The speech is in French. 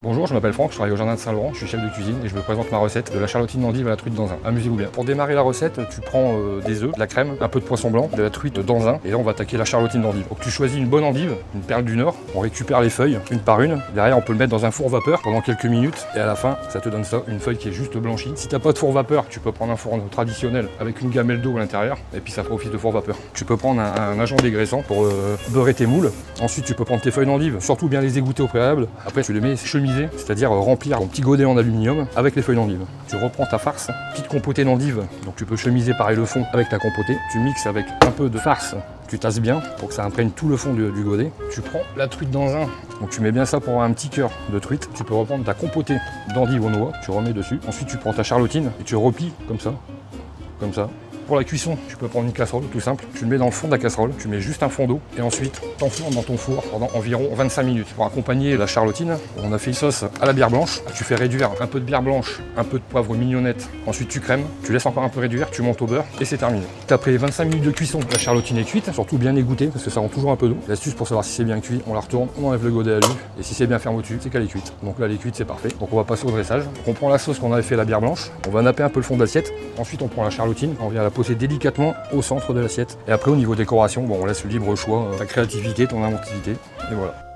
Bonjour, je m'appelle Franck, je travaille au Jardin de Saint-Laurent, je suis chef de cuisine et je vous présente ma recette de la charlotine d'endive à la truite d'Anzin. Amusez-vous bien. Pour démarrer la recette, tu prends des œufs, de la crème, un peu de poisson blanc, de la truite d'Anzin et là on va attaquer la charlotine d'endive. Donc tu choisis une bonne endive, une perle du Nord, on récupère les feuilles une par une. Derrière on peut le mettre dans un four vapeur pendant quelques minutes et à la fin ça te donne ça, une feuille qui est juste blanchie. Si t'as pas de four vapeur, tu peux prendre un four traditionnel avec une gamelle d'eau à l'intérieur et puis ça fait office de four vapeur. Tu peux prendre un agent dégraissant pour beurrer tes moules. Ensuite tu peux prendre tes feuilles d'endive, surtout bien les égoutter au préalable. Après tu les mets chemisées, c'est-à-dire remplir ton petit godet en aluminium avec les feuilles d'endive. Tu reprends ta farce, petite compotée d'endive, donc tu peux chemiser pareil le fond avec ta compotée. Tu mixes avec un peu de farce, tu tasses bien pour que ça imprègne tout le fond du godet. Tu prends la truite d'Anzin, donc tu mets bien ça pour avoir un petit cœur de truite. Tu peux reprendre ta compotée d'endive aux noix, tu remets dessus. Ensuite tu prends ta charlotine et tu replies comme ça, comme ça. Pour la cuisson, tu peux prendre une casserole tout simple, tu le mets dans le fond de la casserole, tu mets juste un fond d'eau et ensuite t'enfournes dans ton four pendant environ 25 minutes. Pour accompagner la charlotine, on a fait une sauce à la bière blanche, tu fais réduire un peu de bière blanche, un peu de poivre mignonnette, ensuite tu crèmes, tu laisses encore un peu réduire, tu montes au beurre et c'est terminé. Après 25 minutes de cuisson, la charlotine est cuite, surtout bien égouttée parce que ça rend toujours un peu d'eau. L'astuce pour savoir si c'est bien cuit, on la retourne, on enlève le godet à lui et si c'est bien fermé au-dessus, c'est qu'elle est cuite. Donc là elle est cuite, c'est parfait. Donc on va passer au dressage. Donc on prend la sauce qu'on avait fait à la bière blanche, on va napper un peu le fond de l'assiette, ensuite on prend la charlotine, on vient la poser délicatement au centre de l'assiette. Et après au niveau décoration, bon, on laisse le libre choix, ta créativité, ton inventivité, et voilà.